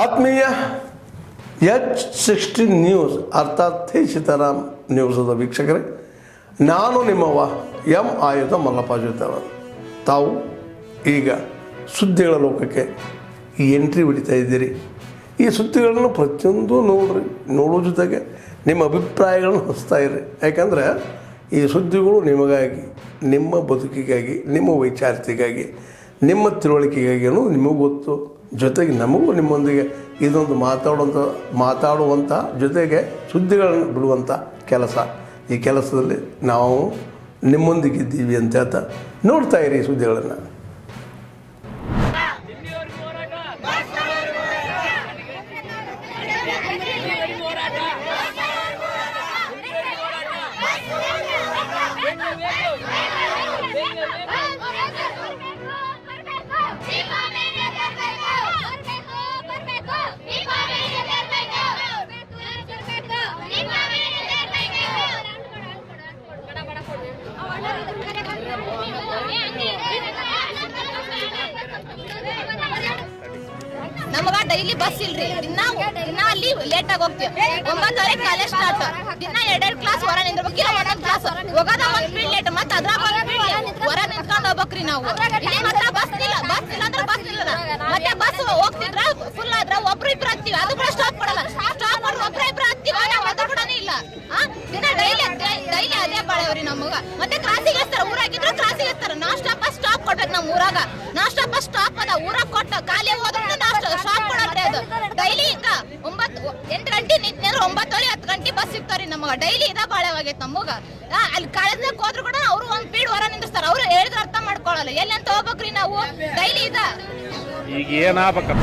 ಆತ್ಮೀಯ H16 news ಅರ್ಥಾತ್ ತಿ ಸೀತಾರಾಮ್ ನ್ಯೂಸದ ವೀಕ್ಷಕರೇ, ನಾನು ನಿಮ್ಮವ ಎಂ ಆಯುಧ ಮಲ್ಲಪ್ಪ ಜೊತೆವರು. ತಾವು ಈಗ ಸುದ್ದಿಗಳ ಲೋಕಕ್ಕೆ ಎಂಟ್ರಿ ಹೊಡಿತಾ ಇದ್ದೀರಿ. ಈ ಸುದ್ದಿಗಳನ್ನು ಪ್ರತಿಯೊಂದು ನೋಡೋ ಜೊತೆಗೆ ನಿಮ್ಮ ಅಭಿಪ್ರಾಯಗಳನ್ನು ಹಚ್ತಾ ಇರಿ. ಯಾಕಂದರೆ ಈ ಸುದ್ದಿಗಳು ನಿಮಗಾಗಿ, ನಿಮ್ಮ ಬದುಕಿಗಾಗಿ, ನಿಮ್ಮ ವೈಚಾರಿಕೆಗಾಗಿ, ನಿಮ್ಮ ತಿಳುವಳಿಕೆಗಾಗಿಯೂ ನಿಮಗೂ ಗೊತ್ತು. ಜೊತೆಗೆ ನಮಗೂ ನಿಮ್ಮೊಂದಿಗೆ ಇದೊಂದು ಮಾತಾಡುವಂಥ ಜೊತೆಗೆ ಸುದ್ದಿಗಳನ್ನು ಬಿಡುವಂಥ ಕೆಲಸ. ಈ ಕೆಲಸದಲ್ಲಿ ನಾವು ನಿಮ್ಮೊಂದಿಗಿದ್ದೀವಿ ಅಂತ ಹೇಳ್ತಾ ನೋಡ್ತಾ ಇರಿ ಈ ಸುದ್ದಿಗಳನ್ನು. ನಮಗ ಡೈಲಿ ಬಸ್ ಇಲ್ರಿ. ದಿನ ಅಲ್ಲಿ ಲೇಟ್ ಆಗಿ ಹೋಗ್ತೀವಿ. 9:30 ಕಾಲೇಜ್ ಸ್ಟಾರ್ಟ್. ದಿನ 2 ಕ್ಲಾಸ್ ಹೊರ ನಿಂದ್ರಬೇಕು, ಒಂದೊಂದು ಕ್ಲಾಸ್ ಹೋಗೋದ ಒಂದು ಪೀರಿಯಡ್ ಲೇಟ್, ಮತ್ತೆ ಅದ್ರಾಗ ಹೊರ ನಿಂತ್ಕೊಂಡು ಹೋಗ್ಬೇಕ್ರಿ ನಾವು. ಇಲ್ಲಿ ಮಾತ್ರ ಬಸ್ ಇಲ್ಲ ಅಂದ್ರೆ ಬಸ್ ಇಲ್ಲ. ಮತ್ತೆ ಬಸ್ ಹೋಗ್ತಿದ್ರ ಫುಲ್ ಆದ್ರ ಒಬ್ರು ಇಬ್ರು ಹತ್ತೀವಿ, ಅದು ಕೂಡ ಸ್ಟಾಪ್ ಕೊಡಲ್ಲ. ಸ್ಟಾಪ್ ಮಾಡಿ ಒಬ್ರು ಇಬ್ರು ಹತ್ತೀವಿ, ಅದು ಕೂಡ ಇಲ್ಲ. ದಿನ ಡೈಲಿ ಅದೇ ಬಾಳವ್ರಿ ನಮಗ. ಮತ್ತೆ ಕ್ಲಾಸಿಗೆ ಇರ್ತಾರ, ಊರಾಗಿದ್ರು ಕ್ಲಾಸಿಗೆ ಇರ್ತಾರ. ನಾನ್ ಸ್ಟಾಪ್ ಕೊಡ್ಬೇಕು ನಮ್ಮ ಊರಾಗ. ನಾನ್ ಸ್ಟಾಪ್ ಅದ ಊರಾಗ ಕೊಟ್ಟ ಖಾಲಿ ಹೋದ್ರೆ ಸ್ಟಾಪ್ ಕೊಡಲ್ರಿ. ಅದು ಡೈಲಿ ಈಗ 8 ಗಂಟೆ ನಿಂತ್ರೆ 9:30 10 ಗಂಟೆ ಬಸ್ ಸಿಗ್ತಾವ್ರಿ ನಮಗ. ಡೈಲಿ ಇದ ಬಾಳವಾಗೈತೆ ನಮಗ. ಅಲ್ಲಿ ಕಾಲೇಜ್ನಾಗ ಹೋದ್ರು ಕೂಡ ಅವ್ರು ಒಂದ್ ಪೀಡ್ ಹೊರ ನಿಂದಿರ್ತಾರ. ಅವ್ರು ಹೇಳಿದ್ರೆ ಅರ್ಥ ಮಾಡ್ಕೊಳಲ್ಲ. ಎಲ್ಲಿ ಅಂತ ಹೋಗ್ಬೇಕ್ರಿ ನಾವು? ಡೈಲಿ ಇದ ಈಗ ಏನಾಗಬೇಕು?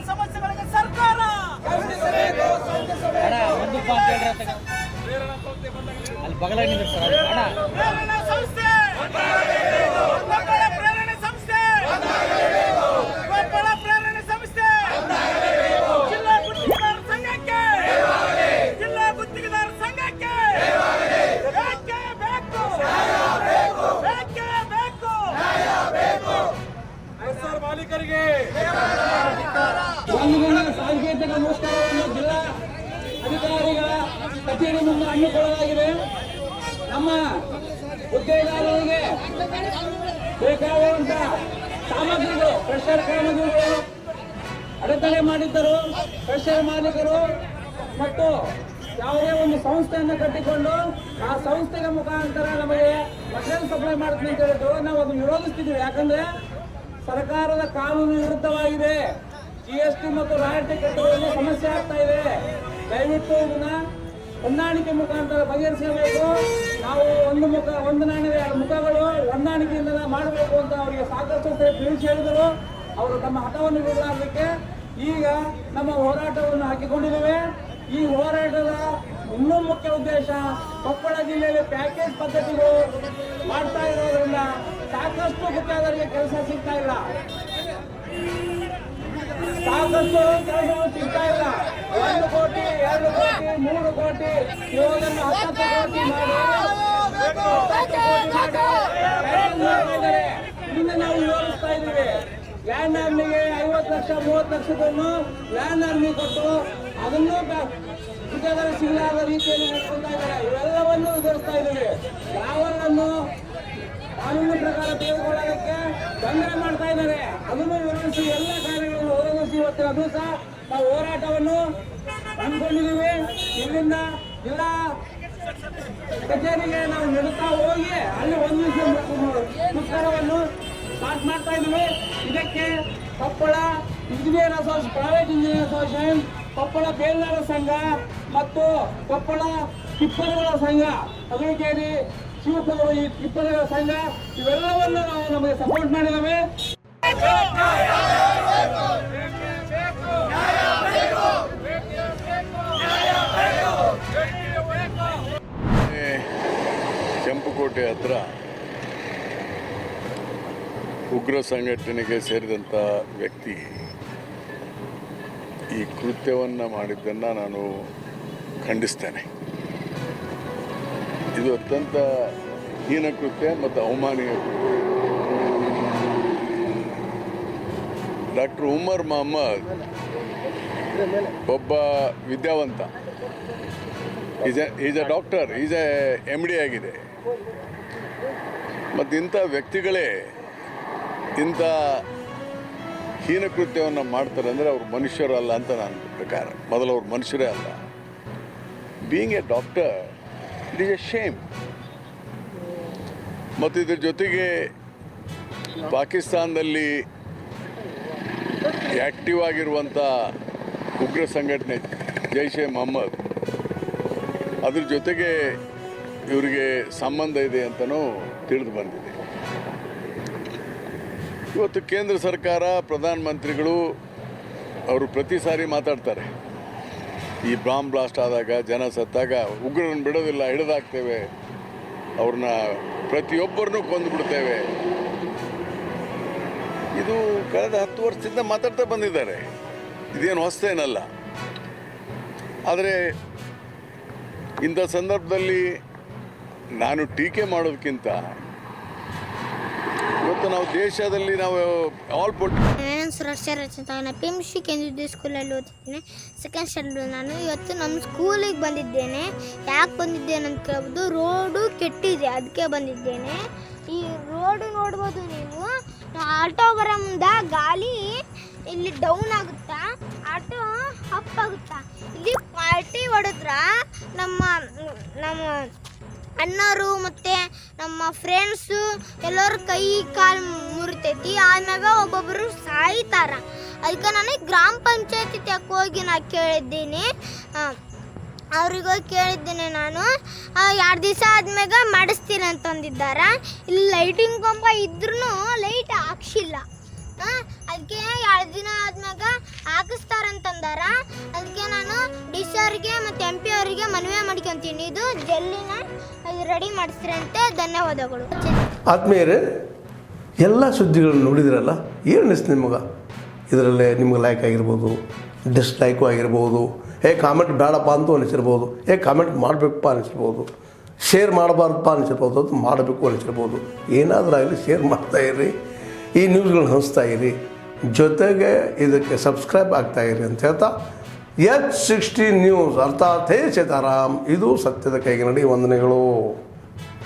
ಸಮಸ್ಯೆಗಳಿಗೆ ಸರ್ಕಾರ ಅಲ್ಲಿ ಬಗಲಾಗ ನಿಂದಿರ್ತಾರೆ ಪ್ರೇರಣಾ ಸಂಸ್ಥೆ, ಪ್ರೇರಣಾ ಸಂಸ್ಥೆ, ಪ್ರೇರಣಾ ಸಂಸ್ಥೆ, ಜಿಲ್ಲಾ ಗುತ್ತಿಗೆದಾರ ಸಂಘಕ್ಕೆ, ಜಿಲ್ಲಾ ಗುತ್ತಿಗೆದಾರ ಸಂಘಕ್ಕೆ ಬೇಕೇ ಬೇಕು, ಬೇಕೇ ಬೇಕು. ಬಸ್ಸಾರ್ ಮಾಲೀಕರಿಗೆ ಸಾಂಕೇತಿಕ ನಮಸ್ಕಾರವನ್ನು ಜಿಲ್ಲಾ ಅಧಿಕಾರಿಗಳ ಕಚೇರಿ ಮುಂದೆ ಹಮ್ಮಿಕೊಳ್ಳಲಾಗಿದೆ. ನಮ್ಮ ಉದ್ಯೋಗದಾರರಿಗೆ ಬೇಕಾಗುವಂತ ಸಾಮಗ್ರಿಗಳು, ಪ್ರೆಷರ್ ಸಾಮಗ್ರಿಗಳು ಅಡೆತಡೆ ಮಾಡಿದ್ದರು. ಪ್ರೆಷರ್ ಮಾಲೀಕರು ಮತ್ತು ಯಾವುದೇ ಒಂದು ಸಂಸ್ಥೆಯನ್ನು ಕಟ್ಟಿಕೊಂಡು ಆ ಸಂಸ್ಥೆಯ ಮುಖಾಂತರ ನಮಗೆ ಮಟೀರಿಯಲ್ ಸಪ್ಲೈ ಮಾಡ್ತೀನಿ ಅಂತ ಹೇಳಿದ್ರು. ನಾವು ಅದನ್ನು ವಿರೋಧಿಸ್ತಿದ್ದೀವಿ. ಯಾಕಂದ್ರೆ ಸರ್ಕಾರದ ಕಾನೂನು ವಿರುದ್ಧವಾಗಿದೆ. GST ಮತ್ತು ರಾಯಲ್ಟಿ ಕಟ್ಟುವಲ್ಲಿ ಸಮಸ್ಯೆ ಆಗ್ತಾ ಇದೆ. ದಯವಿಟ್ಟು ಇದನ್ನ ಹೊಂದಾಣಿಕೆ ಮುಖಾಂತರ ಬಗೆಹರಿಸಬೇಕು. ನಾವು ಒಂದು ನಾಣ್ಯದ 2 ಮುಖಗಳು ಹೊಂದಾಣಿಕೆಯಿಂದ ಮಾಡಬೇಕು ಅಂತ ಅವರಿಗೆ ಸಾಕಷ್ಟು ತಿಳಿಸಿ ಹೇಳಿದರು. ಅವರು ತಮ್ಮ ಹಠವನ್ನು ಬಿಡಲಾರದಕ್ಕೆ ಈಗ ನಮ್ಮ ಹೋರಾಟವನ್ನು ಹಾಕಿಕೊಂಡಿದ್ದೇವೆ. ಈ ಹೋರಾಟದ ಇನ್ನೂ ಮುಖ್ಯ ಉದ್ದೇಶ ಕೊಪ್ಪಳ ಜಿಲ್ಲೆಯಲ್ಲಿ ಪ್ಯಾಕೇಜ್ ಪದ್ಧತಿಗಳು ಮಾಡ್ತಾ ಇರೋದ್ರಿಂದ ಸಾಕಷ್ಟು ಗುತ್ತಿಗೆದಾರರಿಗೆ ಕೆಲಸ ಸಿಗ್ತಾ ಇಲ್ಲ. ಸಾಕಷ್ಟು ಕೆಲಸಗಳು ಸಿಗ್ತಾ ಇಲ್ಲ. 1 ಕೋಟಿ 2 ಕೋಟಿ 3 ಕೋಟಿ ಇವುಗಳನ್ನು 10 ಕೋಟಿ ಮಾಡಿ ಇದನ್ನ ನಾವು ವಿರೋಧಿಸ್ತಾ ಇದ್ದೀವಿ. ಲ್ಯಾಂಡ್ ಆರ್ಮಿಗೆ 50 ಲಕ್ಷ 30 ಲಕ್ಷದನ್ನು ಲ್ಯಾಂಡ್ ಆರ್ಮಿ ಕೊಟ್ಟು ಅದನ್ನು ಗುತ್ತಿಗೆದಾರ ಸಿಗಲಾದ ರೀತಿಯಲ್ಲಿ ನಡ್ಕೊಳ್ತಾ ಇದ್ದಾರೆ. ಇವೆಲ್ಲವನ್ನು ವಿರೋಧಿಸ್ತಾ ಇದ್ದೀವಿ. ಯಾವನ್ನನ್ನು ಕಾನೂನು ಪ್ರಕಾರ ತೆಗೆದುಕೊಳ್ಳೋದಕ್ಕೆ ತೊಂದರೆ ಮಾಡ್ತಾ ಇದ್ದಾರೆ. ಅದನ್ನು ವಿರೋಧಿಸಿ ಎಲ್ಲ ಕಾರ್ಯಗಳನ್ನು ವಿರೋಧಿಸಿ ಇವತ್ತಿನ ದಿವಸ ನಾವು ಹೋರಾಟವನ್ನು ಹಮ್ಮಿಕೊಂಡಿದ್ದೀವಿ. ಇಲ್ಲಿಂದ ಜಿಲ್ಲಾ ಕಚೇರಿಗೆ ನಾವು ನಡುತ್ತಾ ಹೋಗಿ ಅಲ್ಲಿ ಒಂದು ದಿವಸ ಮುಷ್ಕರವನ್ನು ಸ್ಟಾರ್ಟ್ ಮಾಡ್ತಾ ಇದ್ದೀವಿ. ಇದಕ್ಕೆ Koppal engineer association, private engineer association, Koppal ಬೇಲ್ದಾರ ಸಂಘ ಮತ್ತು ಕೊಪ್ಪಳ ಟಿಪ್ಪರ್ಗಳ ಸಂಘ, ಅಗಲಕೇರಿ ಶಿವಪುರ ಈ ಟಿಪ್ಪರ್ಗಳ ಸಂಘ ಇವೆಲ್ಲವನ್ನು ನಾವು ನಮಗೆ ಸಪೋರ್ಟ್ ಮಾಡಿದ್ದೇವೆ. ಕೆಂಪುಕೋಟೆ ಹತ್ರ ಉಗ್ರ ಸಂಘಟನೆಗೆ ಸೇರಿದಂಥ ವ್ಯಕ್ತಿ ಈ ಕೃತ್ಯವನ್ನು ಮಾಡಿದ್ದನ್ನು ನಾನು ಖಂಡಿಸ್ತೇನೆ. ಇದು ಅತ್ಯಂತ ಹೀನ ಕೃತ್ಯ ಮತ್ತು ಅವಮಾನೀಯ ಕೃತ್ಯ. ಡಾಕ್ಟರ್ ಉಮರ್ ಮೊಹಮ್ಮದ್ ಒಬ್ಬ ವಿದ್ಯಾವಂತ, is A doctor, is A MD ಆಗಿದೆ. ಮತ್ತು ಇಂಥ ವ್ಯಕ್ತಿಗಳೇ ಇಂಥ ಹೀನ ಕೃತ್ಯವನ್ನು ಮಾಡ್ತಾರೆ ಅಂದರೆ ಅವರು ಮನುಷ್ಯರಲ್ಲ ಅಂತ ನನ್ನ ಪ್ರಕಾರ. ಮೊದಲು ಅವ್ರು ಮನುಷ್ಯರೇ ಅಲ್ಲ. Being A doctor, it is A Shem. ಮತ್ತು ಇದ್ರ ಜೊತೆಗೆ ಪಾಕಿಸ್ತಾನದಲ್ಲಿ ಆ್ಯಕ್ಟಿವ್ ಆಗಿರುವಂಥ ಉಗ್ರ ಸಂಘಟನೆ ಜೈಷ್ ಎ ಮೊಹಮ್ಮದ್, ಅದ್ರ ಜೊತೆಗೆ ಇವರಿಗೆ ಸಂಬಂಧ ಇದೆ ಅಂತಲೂ ತಿಳಿದು ಬಂದಿದೆ. ಇವತ್ತು ಕೇಂದ್ರ ಸರ್ಕಾರ, ಪ್ರಧಾನಮಂತ್ರಿಗಳು ಅವರು ಪ್ರತಿ ಸಾರಿ ಮಾತಾಡ್ತಾರೆ, ಈ ಬಾಂಬ್ ಬ್ಲಾಸ್ಟ್ ಆದಾಗ, ಜನ ಸತ್ತಾಗ ಉಗ್ರರನ್ನು ಬಿಡೋದಿಲ್ಲ, ಹಿಡಿದಾಕ್ತೇವೆ, ಅವ್ರನ್ನ ಪ್ರತಿಯೊಬ್ಬರನ್ನೂ ಕೊಂದುಬಿಡ್ತೇವೆ. ಇದು ಕಳೆದ 10 ವರ್ಷದಿಂದ ಮಾತಾಡ್ತಾ ಬಂದಿದ್ದಾರೆ. ಇದೇನು ಹೊಸತೇನಲ್ಲ. ಆದರೆ ಇಂಥ ಸಂದರ್ಭದಲ್ಲಿ ನಾನು ಟೀಕೆ ಮಾಡೋದಕ್ಕಿಂತ ಇವತ್ತು ನಾವು ದೇಶದಲ್ಲಿ ನಾವು ಆಲ್ ನಾನು ಸುರಕ್ಷಾ ರಚಿತ, ನಾನು PMC ಕೇಂದ್ರೀಯ ಸ್ಕೂಲಲ್ಲಿ ಓದ್ತಿದ್ದೇನೆ, ಸೆಕೆಂಡ್ ಸ್ಟ್ಯಾಂಡರ್ಡ್. ನಾನು ಇವತ್ತು ನಮ್ಮ ಸ್ಕೂಲಿಗೆ ಬಂದಿದ್ದೇನೆ. ಯಾಕೆ ಬಂದಿದ್ದೇನೆ ಅಂತ ಕೇಳ್ಬೋದು, ರೋಡು ಕೆಟ್ಟಿದೆ ಅದಕ್ಕೆ ಬಂದಿದ್ದೇನೆ. ಈ ರೋಡು ನೋಡ್ಬೋದು ನೀವು, ಆಟೋ ಬರೋ ಮುಂದೆ ಗಾಳಿ ಇಲ್ಲಿ ಡೌನ್ ಆಗುತ್ತಾ, ಆಟೋ ಅಪ್ ಆಗುತ್ತಾ. ಇಲ್ಲಿ ಪಾರ್ಟಿ ಹೊಡೆದ್ರ ನಮ್ಮ ಅಣ್ಣವರು ಮತ್ತು ನಮ್ಮ ಫ್ರೆಂಡ್ಸು ಎಲ್ಲರ ಕೈ ಕಾಲು ಮುರಿತೈತಿ. ಆಮ್ಯಾಗ ಒಬ್ಬೊಬ್ಬರು ಸಾಯ್ತಾರ. ಅದಕ್ಕೆ ನಾನು ಗ್ರಾಮ ಪಂಚಾಯತಿ ತಕ್ಕ ಹೋಗಿ ನಾನು ಕೇಳಿದ್ದೀನಿ, ಅವ್ರಿಗೋಗಿ ಕೇಳಿದ್ದೇನೆ. ನಾನು 2 ದಿವಸ ಆದ್ಮ್ಯಾಗ ಮಾಡಿಸ್ತೀನಿ ಅಂತಂದಿದ್ದಾರೆ. ಇಲ್ಲಿ ಲೈಟಿಂಗ್ ಕಂಬ ಇದ್ರೂ ಲೈಟ್ ಹಾಕ್ಸಿಲ್ಲ. ಅದಕ್ಕೆ 2 ದಿನ ಆದ್ಮ್ಯಾಗ ಹಾಕಿಸ್ತಾರಂತಂದಾರ. ಅದಕ್ಕೆ ನಾನು DC ಅವರಿಗೆ ಮತ್ತು MP ಅವರಿಗೆ ಮನವಿ ಮಾಡ್ಕೊತೀನಿ, ಇದು ಜಲ್ಲಿನ ರೆಡಿ ಮಾಡಿಸ್ರಿ ಅಂತ. ಧನ್ಯವಾದಗಳು. ಆತ್ಮೀಯರೇ, ಎಲ್ಲ ಸುದ್ದಿಗಳನ್ನು ನೋಡಿದ್ರಲ್ಲ, ಏನು ಅನಿಸ್ತು ನಿಮಗೆ? ಇದರಲ್ಲೇ ನಿಮ್ಗೆ ಲೈಕ್ ಆಗಿರ್ಬೋದು, ಡಿಸ್ಲೈಕು ಆಗಿರ್ಬೋದು, ಕಾಮೆಂಟ್ ಬೇಡಪ್ಪ ಅಂತೂ ಅನಿಸಿರ್ಬೋದು, ಕಾಮೆಂಟ್ ಮಾಡಬೇಕಪ್ಪ ಅನಿಸಿರ್ಬೋದು, ಶೇರ್ ಮಾಡಬಾರ್ದಪ್ಪ ಅನಿಸಿರ್ಬೋದು, ಅದು ಮಾಡಬೇಕು ಅನಿಸಿರ್ಬೋದು. ಏನಾದರೂ ಆಗಲಿ ಶೇರ್ ಮಾಡ್ತಾಯಿರಿ, ಈ ನ್ಯೂಸ್ಗಳನ್ನ ಹಂಚ್ತಾ ಇರಿ, ಜೊತೆಗೆ ಇದಕ್ಕೆ ಸಬ್ಸ್ಕ್ರೈಬ್ ಆಗ್ತಾಯಿರಿ ಅಂತ ಹೇಳ್ತಾ, H16 ನ್ಯೂಸ್ ಅರ್ಥಾತ್ ಹೇ ಸೀತಾರಾಮ್, ಇದು ಸತ್ಯದ ಕೈಗೆ ನಡಿ. ವಂದನೆಗಳು.